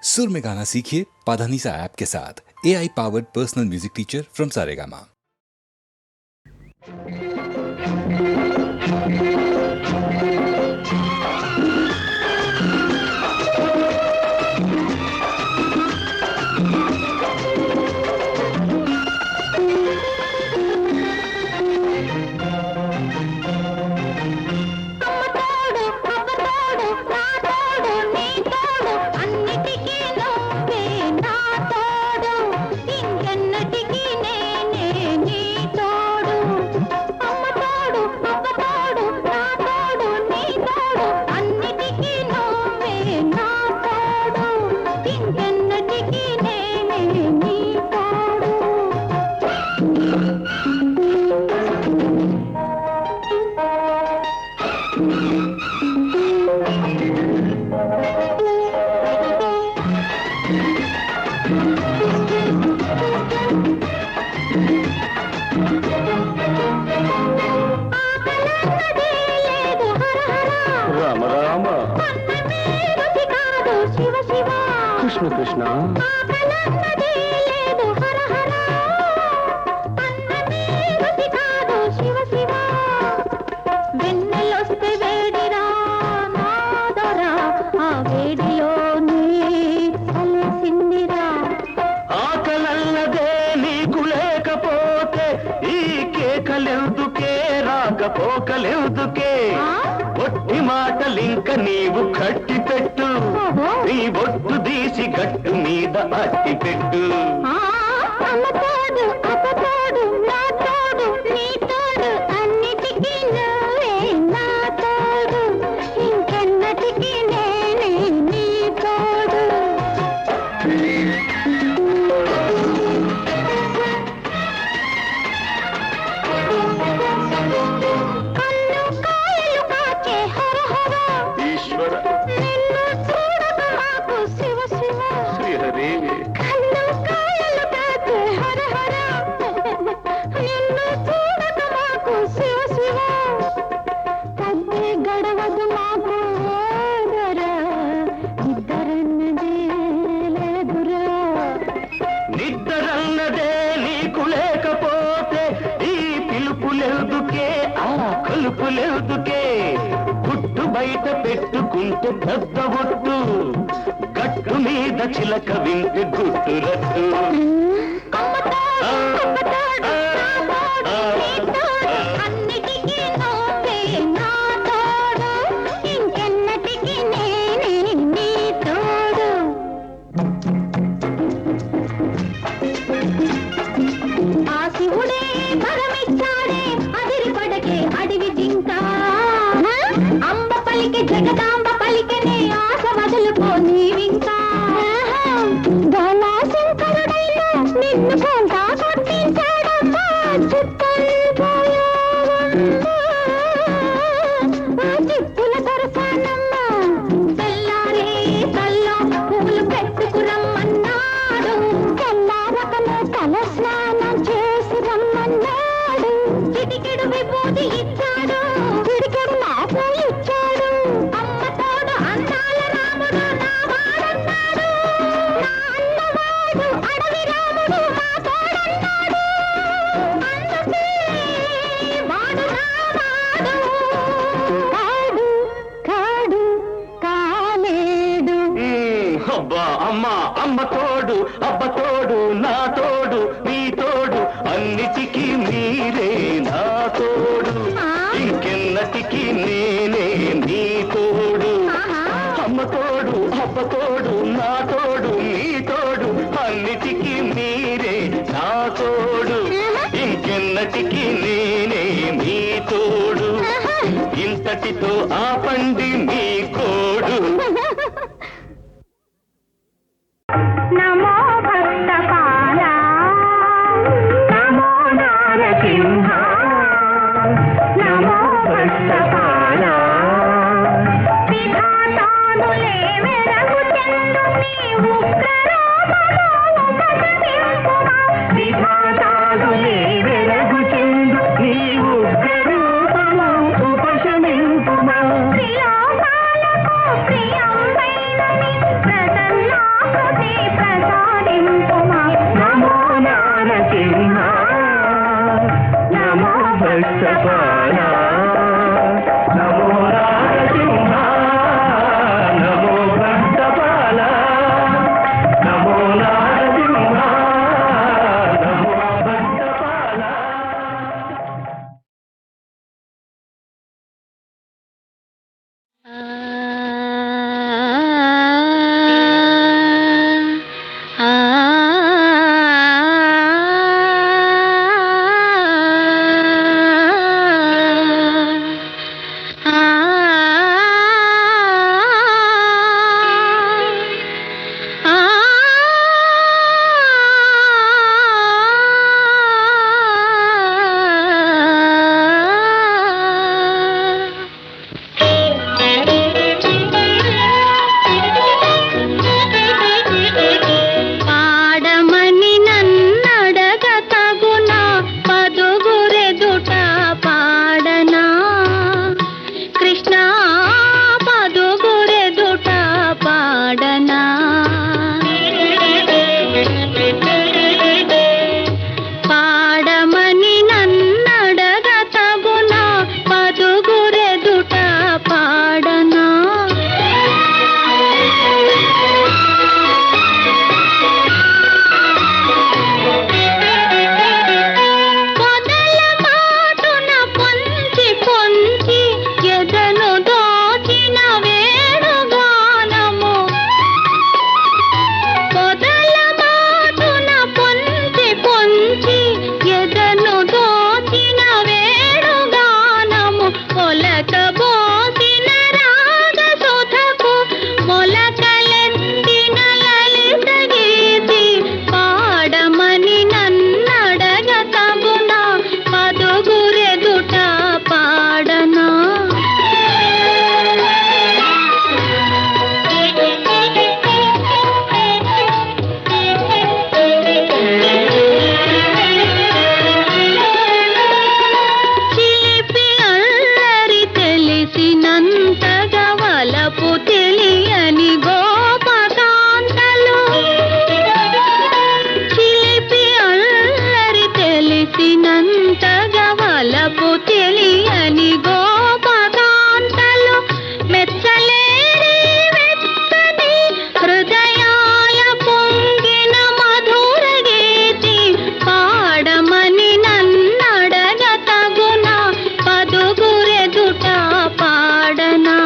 सुर में गाना सीखिए पाधानीसा ऐप के साथ। AI powered personal music teacher from Saregama. Rama Rama Krishna Krishna ఆకలన్నదే నీకు లేకపోతే ఈ కేకలెందుకే రాకపోకలెందుకే ఒట్టి మాటలింక నీవు కట్టి పెట్టు నీ బొట్టు తీసి గట్టు మీద అట్టి పెట్టు ఈశ్వర శ్రీహరి గడవదు మాకు నిద్రన్నదే నీకు లేకపోతే ఈ పిలుపులెందుకే ఆ కొలుపులెందుకే గుట్టు బయట పెట్టుకుంటే పెద్ద ఒట్టు గట్టు మీద చిలక వింటే గుట్టు రట్టు జగదాంబ పలికనే ఆశ వదులుకోనివింకా శంకరుడైనా నిన్ను కొంత కొట్టించాడమ్మా చిప్పుల దొరసానమ్మా తెల్లారే తల్లో పూలు పెట్టుకురమ్మన్నాడు తెల్లారకనే తల స్నానం చేసి రమ్మన్నాడు చిటికెడు విభూతి ఇచ్చాడు చిటికెడు నాకు ఇచ్చాడు అమ్మ తోడు అందాల రాముడు నా వాడన్నాడు నా అన్నవాడు అడవి రాముడు మా తోడన్నాడు అందుకే వాడు నా వాడు కాడు కాడు కాలేడు అబ్బా అమ్మ అమ్మ తోడు అబ్బ తోడు నా తోడు నీ తోడు అన్నిటికీ మీరే నా తోడు ఇంకెన్నటికీ నేనే నీ తోడు అమ్మ తోడు అబ్బ తోడు నా తోడు నీ తోడు అన్నిటికీ మీరే నా తోడు ఇంకెన్నటికీ నేనే నీ తోడు ఇంతటితో ఆపండి మీ కోడు నమో భక్తపాల నమో నారసింహ నమో భక్తపాల విధాతానులే మెరగు చెందు నీ ఉగ్రరూపము ఉపశమింపుమా విధాతానులే మెరగు చెందు నీ ఉగ్రరూపము ఉపశమింపుమా త్రిలోకాల పాడనా పాడమని నన్నడగ తగునా పదుగురెదుట పాడనా పొదల మాటున పొంచి పొంచి ఎదను దోచిన వేణుగానము పొదల మాటున పొంచి పొంచి ఎదను దోచిన వేణుగానము పొలక బోసిన రాగ సుధకు మొలకలెత్తిన లలిత గీతి పాడమని నన్నడగ తగునా పదుగురెదుట పాడనా చిలిపి అల్లరి తెలిసినంతగా వలపు తెలియని గోపకాంతలు చిలిపి అల్లరి తెలిసినంతగా వలపు తెలియని గోపకాంతలు మెచ్చలేరి వెచ్చని హృదయాల పొంగిన మధుర గీతి పాడమని నన్నడగ తగునా పదుగురెదుట పాడనా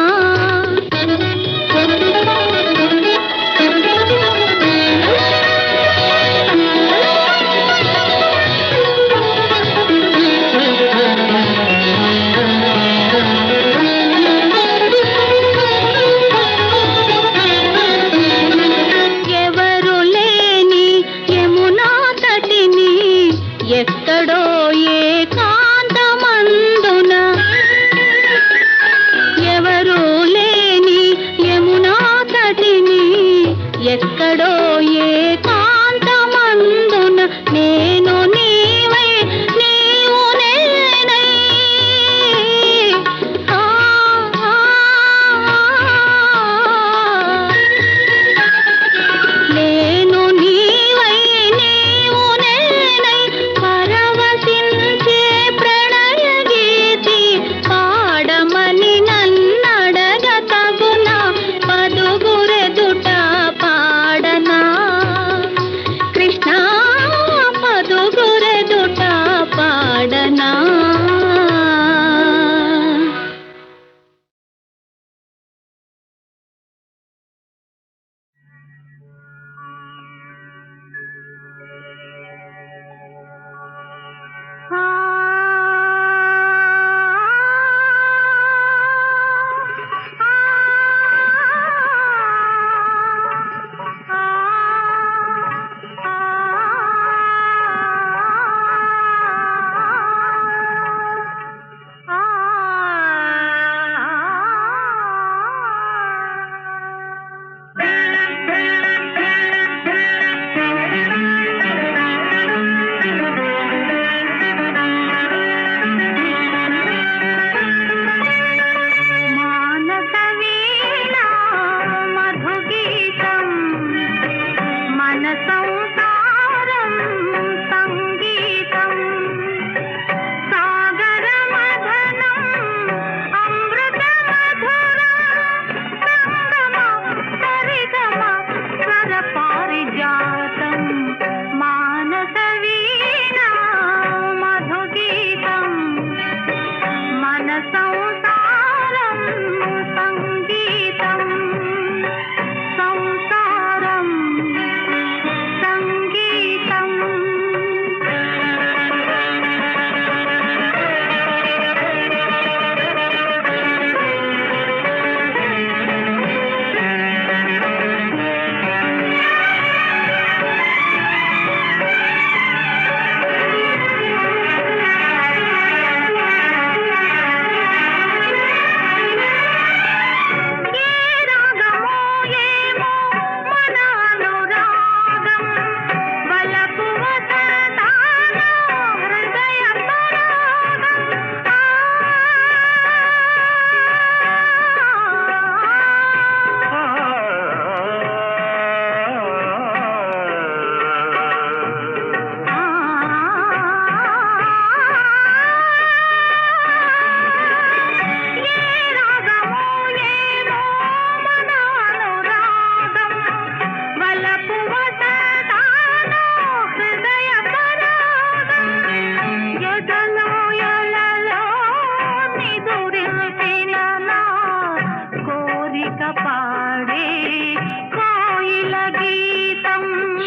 ఎవరు లేని యమునా తటిని ఎక్కడో ఏకాంతమందున ఎవరు లేని యమునా తటిని ఎక్కడో ఏకాంతమందున నేను నీవై నీవు నేనై ఆ ఆ, నేను నీవై నీవు నేనై పరవశించే ప్రణయ గీతి పాడమని నన్నడగ తగునా పదుగురెదుట పాడనా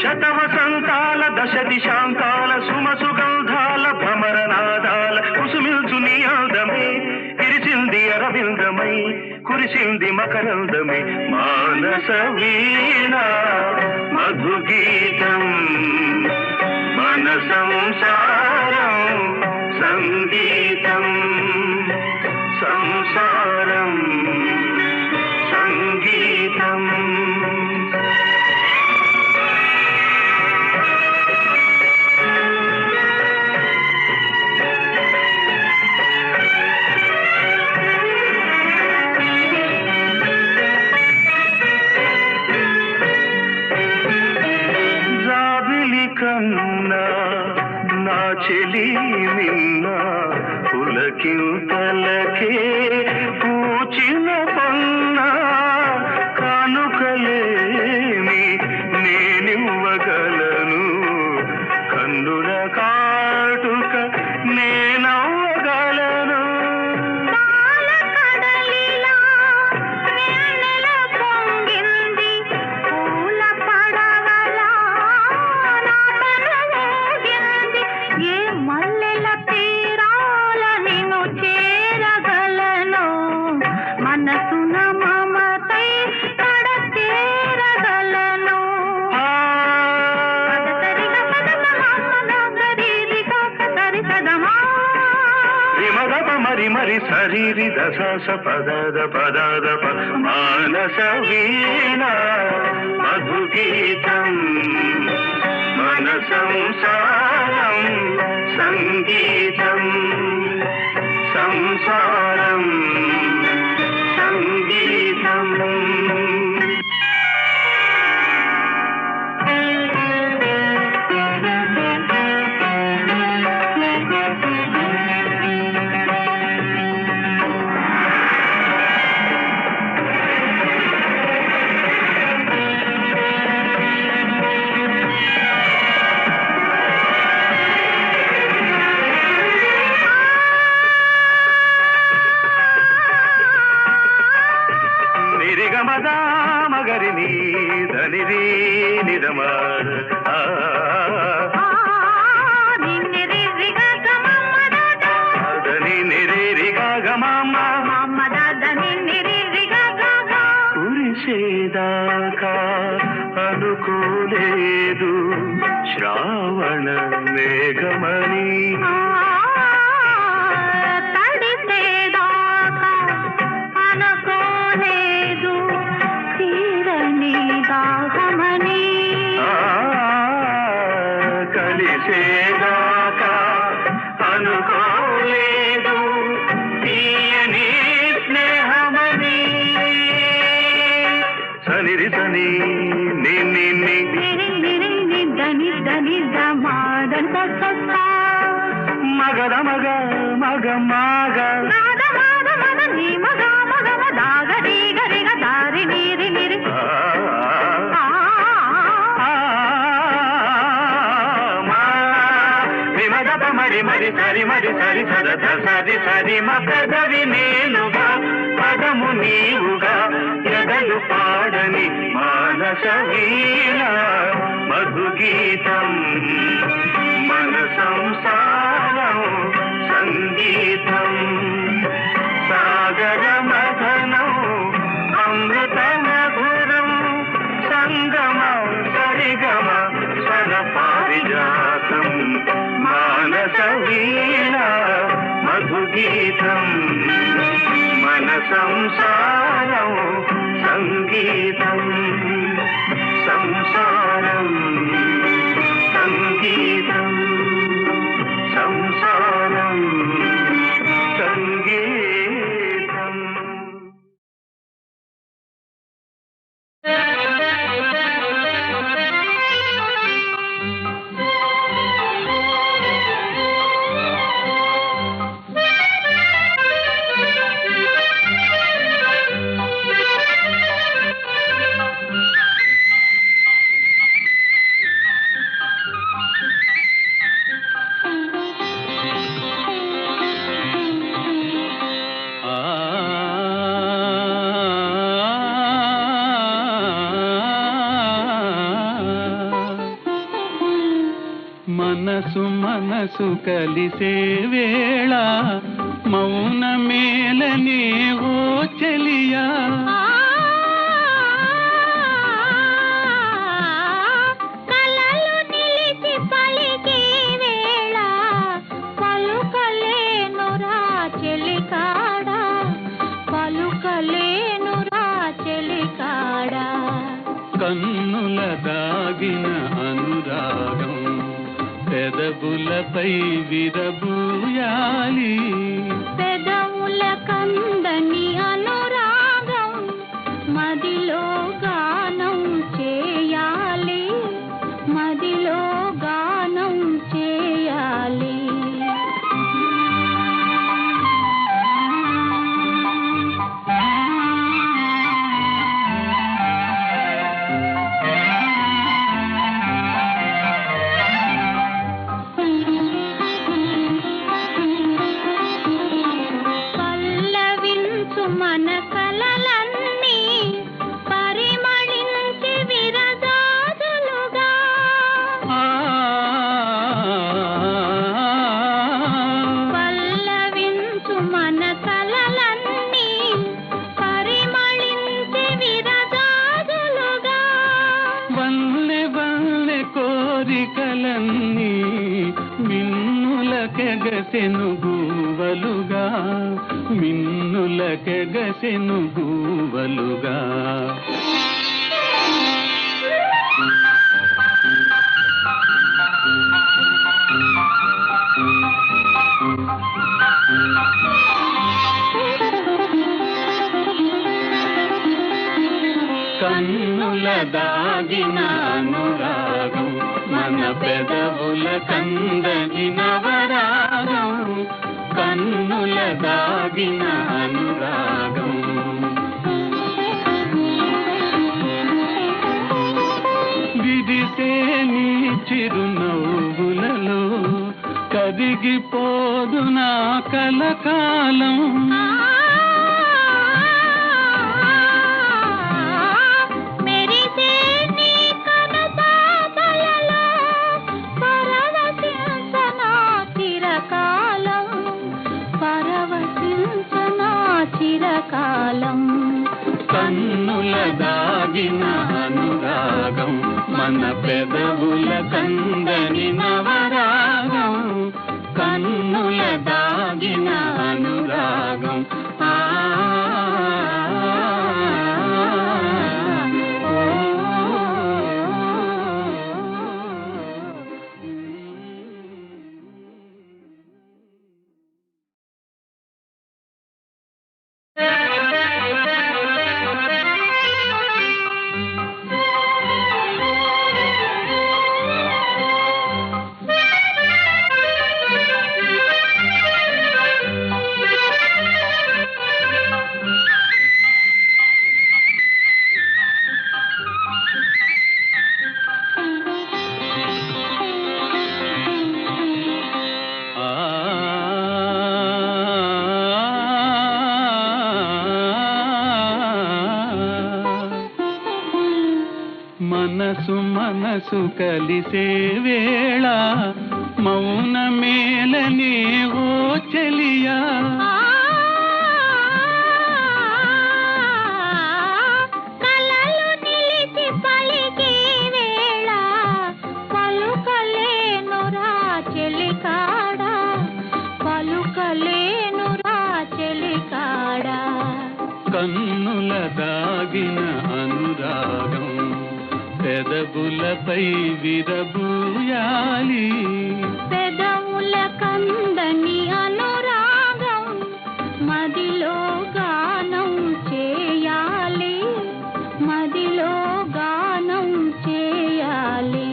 శతవసంతాల దశ దిశాంతాల సుమసుగంధాల భ్రమరనాదాల కుసుమిల్చు నీ అందమే విరిసింది అరవిందమై కురిసింది మకరందమే మానస వీణ మధుగీతం మన సంసారం సంగీతం సంసారం సంగీతం కన్నా నా చెలి నిన్న పులకింతలకే పూచిన పన్నా కానుకలేని నేనివ్వగలను కన్నుల కాటుక నేనవ్వగలను మరి శరీరి దశ పదద పదద మానస వీణ మధుగీతం మన సంసారం సంగీతం సంసారం సంగీతం మగరిని ధనిరి నిరమార ధని నిరిగా గమమ్మ కురిసేదాకా అనుకోలేదు శ్రావణ మేఘమణి కలిసేదాకా అనుకోలేదు తీయని స్నేహమని సనిరి సని నిన్ని మగద మగ మగ మగ మరి మరి సరి మరి సరి సదత సరి సరి మగదవి నేనుగా పదము నీవుగా ఎదలు పాడని మానస వీణ మధుగీతం మన సంసారం సంగీతం సాగర మధనం అమృత మధురం సంగమ సరిగమ స్వర పారిజాతం మానస వీణ మధుగీతం మన సంసారం సంగీతం సంసారం సంగీతం మనసు మనసు కలిసే వేళ మౌన మేలనే ఓ చెలియా కలలు నిలిచి పలికే వేళ పలుకలేనురా చెలికాడా పలుకలేనురా చెలికాడా కన్నుల దాగిన అనురాగం పెదవులపై విరబూయాలి పెదవుల కందని అనురాగం మదిలో గానం చేయాలి మదిలో గానం చేయాలి పల్లవించు మన కలలన్నీ పరిమళించి విరజాజులుగా పల్లవించు మన కలలన్నీ పరిమళించి విరజాజులుగా వల్లె వల్లె కోరికలన్నీ మిన్నులకెగసెను గూవలుగా మిన్నులకెగసెను గూవలుగా కన్నుల దాగిన అనురాగం మన పెదవుల కందని నవరాగం కన్నుల దాగిన అనురాగం విడిసే నీ చిరునవ్వులలో కరిగిపోదు నా కలకాలం మెరిసే నీ కనుపాపలలో పరవశించనా చిరకాలం పరవశించనా చిరకాలం కన్నుల దాగిన అనురాగం మన పెదవుల కందని నవరాగం కన్నుల దాగిన అనురాగం మనసు మనసు కలిసే వేళ మౌన మేలనే ఓ చెలియా కలలు నిలిచి పలికే వేళ పలుకలేనురా చెలికాడా పలుకలేనురా చెలికాడా కన్నుల దాగిన అనురాగం పెదవులపై విరబూయాలి పెదవుల కందని అనురాగం మదిలో గానం చేయాలి మదిలో గానం చేయాలి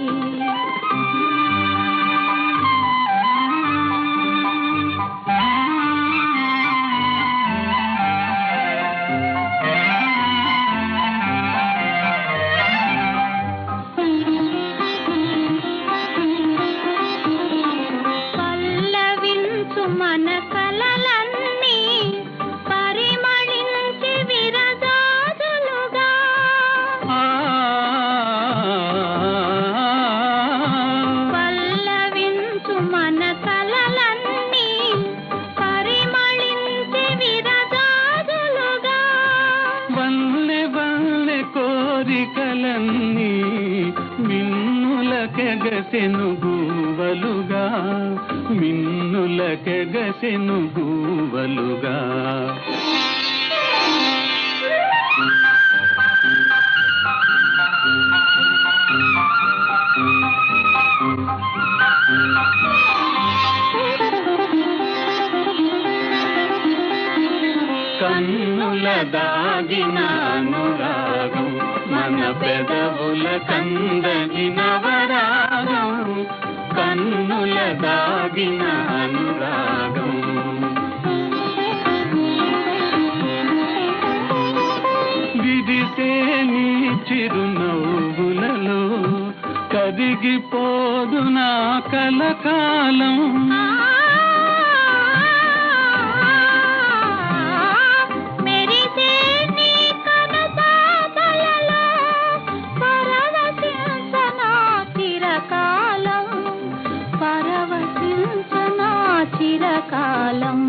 పల్లవించు మిన్నులకెగసెను గూవలుగా, మిన్నులకెగసెను గూవలుగా. కన్నుల దాగిన అనురాగం, మన పెదవుల కందని నవరాగం. కన్నుల దాగిన అనురాగం. విరిసే నీ చిరునవ్వులలో కరిగిపోదు నా కలకాలం. మెరిసే నీ కనుపాపలలో పరవశించనా చిరకాలం, పరవశించనా చిరకాలం.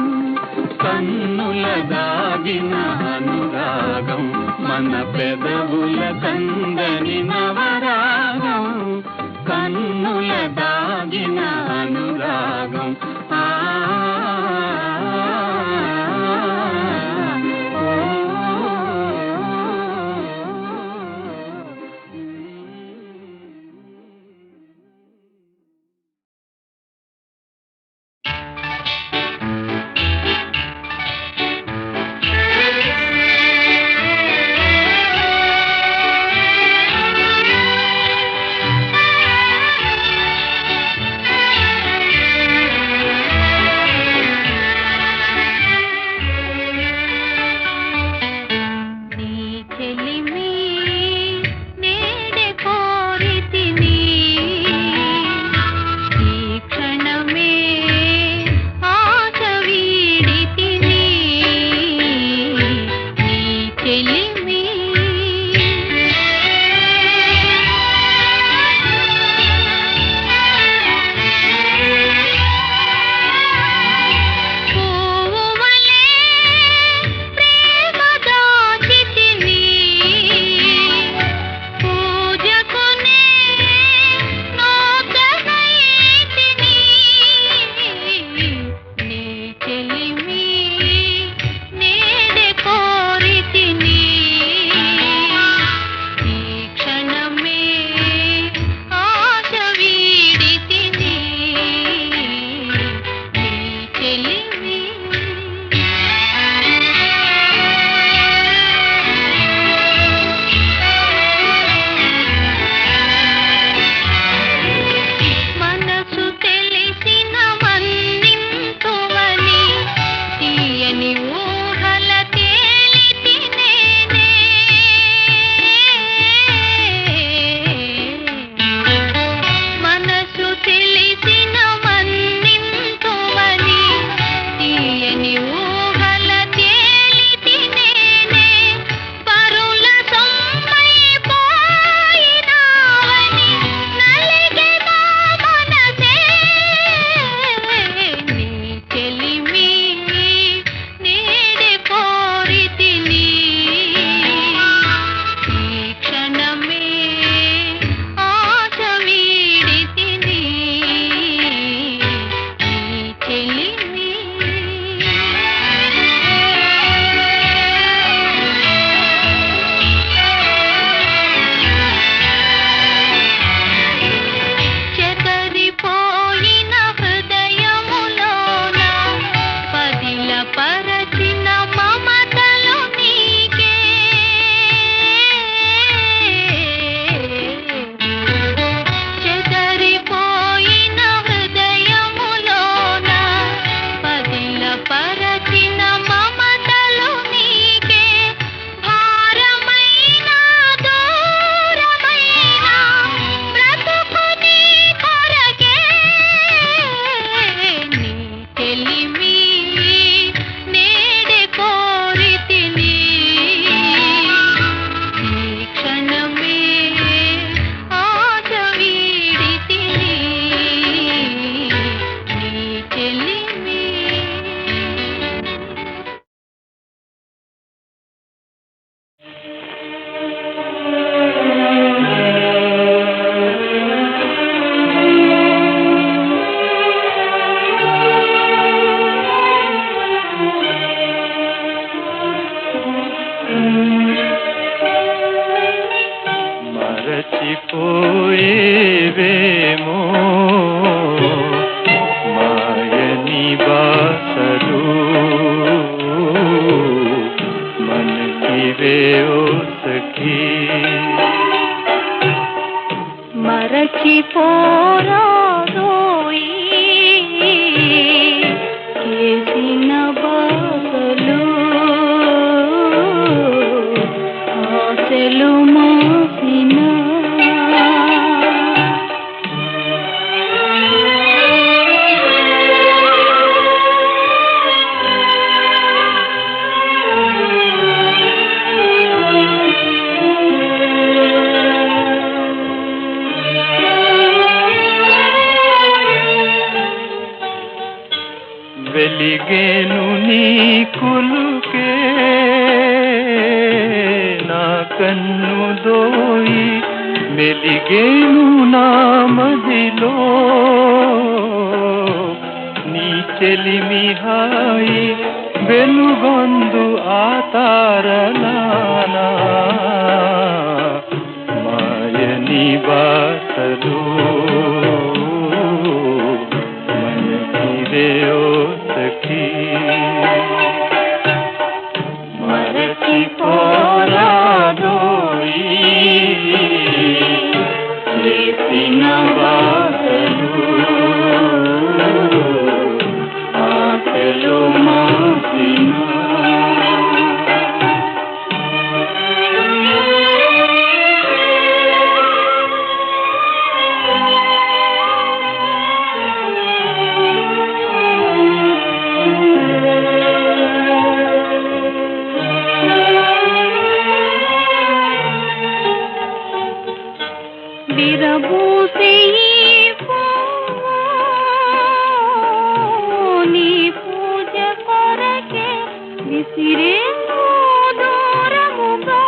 కన్నుల దాగిన అనురాగం, మన పెదవుల కందని నవరాగం. కన్నుల దాగిన అనురాగం. ఆ పోయేవేమో మాయని బాసలు మనకివే ఓ సఖీ మరచిపోరాదోయి చేసిన బాధలు ఆశలు మోసిన వెలిగేను నీ కులుకే నా కన్ను దోయి మెలిగేను నా మదిలో నీ చెలిమి హాయి వెలుగొందు ఆ తారలానా మాయని బాసలు మనకివే ఓ సఖీ మరచిపోరాదోయి చేసిన బాధలు ఆశలు మోసిన విరబూసి నీ పూజ కొరకే విసిరే దూరముగా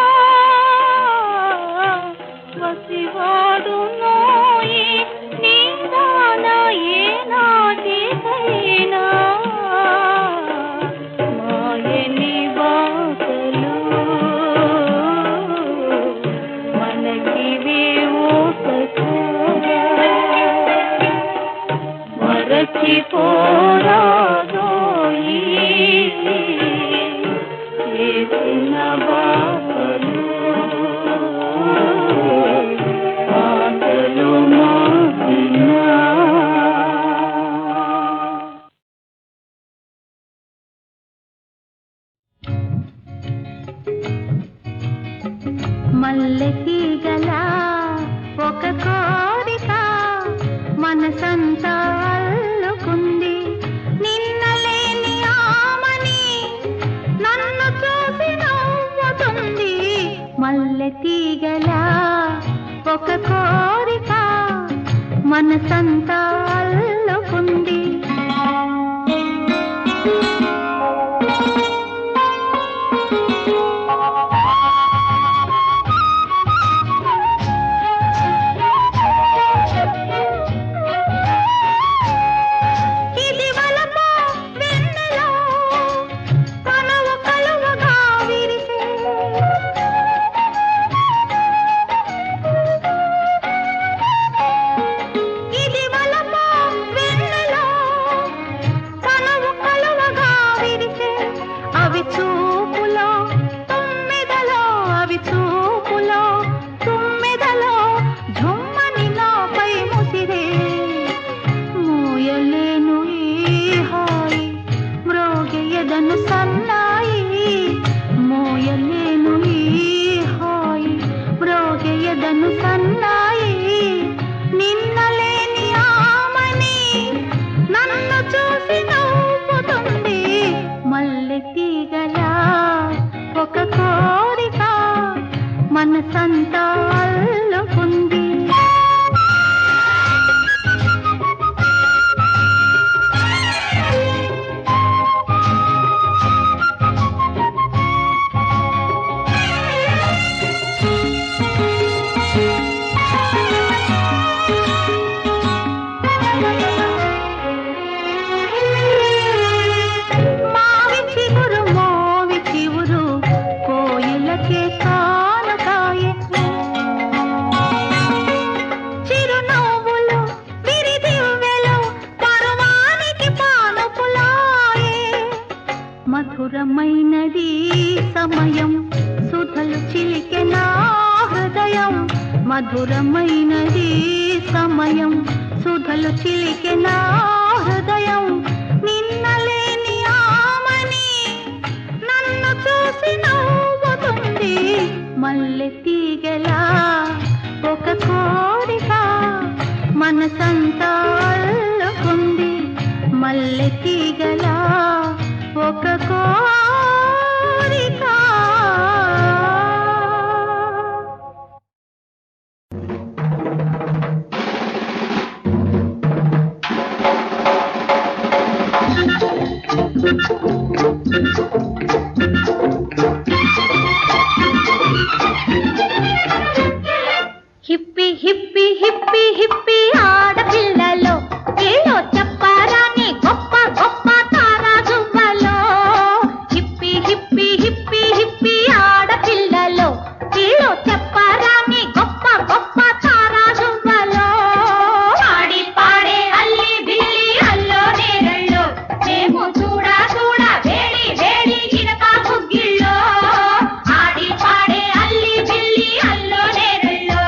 వసివాడు నోయి నీ దాన ఏ నాటికైనా మాయని బాసలు మనకివే ఓ మరచిపోరాదోయి చేసిన బాధలు ఆశలు మోసిన మల్లెకి గల ఒక కోరిక మనసంతా అల్లుకుంది నిన్నలేని ఆమని నన్ను చూసి నవ్వుతుంది మల్లె తీగల ఒక కోరిక మనసంతా అల్లుకుంది ఇది వలపో సమయం సుధలు చిలికె నా హృదయం మధురమైనది సమయం సుధలు చిలికె నా హృదయం నిన్నలేని ఆమని నన్ను చూసి నవ్వుతుంది మల్లె తీగలా ఒక కోరిక మనసంతా అల్లుకుంది మల్లె తీగలా ఒక కోరిక హిప్పి హిప్పి హిప్పి హిప్పి ఆడపిల్లలో ఏలో చెప్పారాని గొప్ప గొప్ప తారాజువ్వలో హిప్పి హిప్పి హిప్పి హిప్పి ఆడపిల్లలో ఏలో చెప్పారాని గొప్ప గొప్ప తారాజువ్వలో పాడి పాడే అల్లి బిల్లి అల్లో నేరల్లో మేము చూడా చూడా వేడి వేడి ఇనక బుగ్గిల్లో ఆడి పాడే అల్లి బిల్లి అల్లో నేరల్లో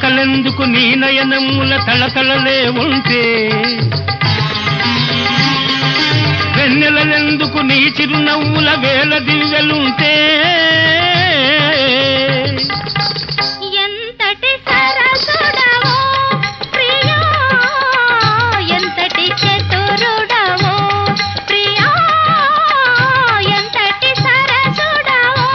కలకలెందుకు నీ నయనముల తళతళలే ఉంటే, వెన్నెలెందుకు నీ చిరునవ్వుల వేల దివ్యలుంటే, ఎంతటి సరసుడవో ప్రియా, ఎంతటి చతురుడవో ప్రియా, ఎంతటి సరసుడవో.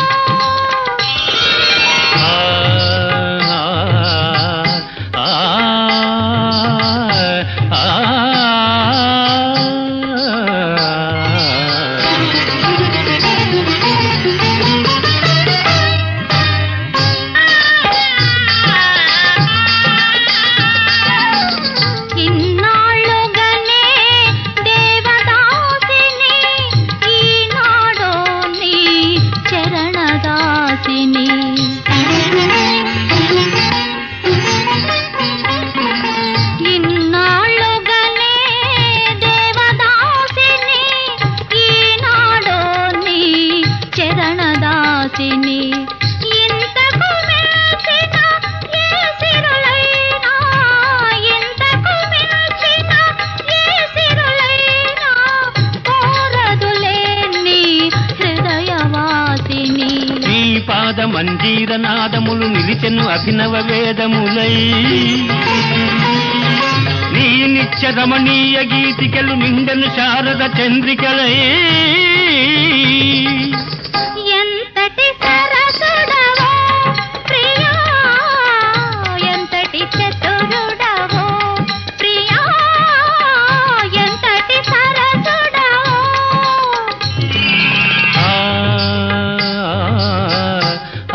ఇన్నాళ్ళుగానే దేవదాసిని, ఈనాడో నీ చరణదాసిని. ఇన్నాళ్ళుగానే దేవదాసిని, ఈనాడో నీ చరణదాసిని. ఇంతకు మించిన ఏ సిరులైనా, ఇంతకు మించిన ఏ సిరులైనా కోరదులే నీ హృదయవాసిని. నీ పాద మంజీర నాదములు నిలిచెను అభినవ వేదములై, నీ నిత్య రమణీయ గీతికలు నిండెను శారద చంద్రికలై. ఎంతటి సరసుడవో ప్రియా, ఎంతటి చతురుడవో ప్రియా, ఎంతటి సరసుడవో. ఆ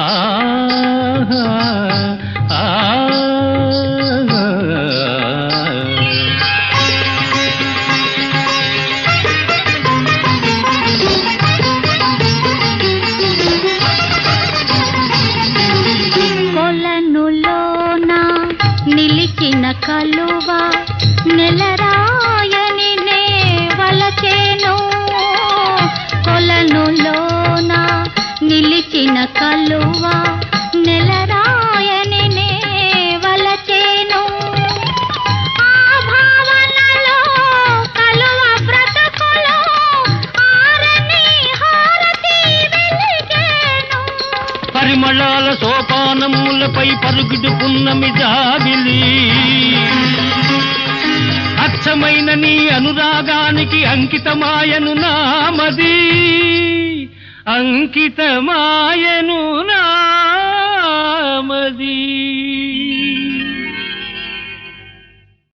ఆ ఆ కొలనులోన నిలిచిన కలువ నెలరాయని నే వలచేను, కొలనులోన నిలిచిన కలువ నెలరాయని నే వలచేను. ఆ భావనలో కలువ బ్రతుకులో ఆరని హారతి వెలిగేను. పరిమళాల సోపానములపై పరుగుడు పున్నమి జాబిలి, అచ్చమైన నీ అనురాగానికి అంకితమాయను నామది, అంకితమాయను నామది.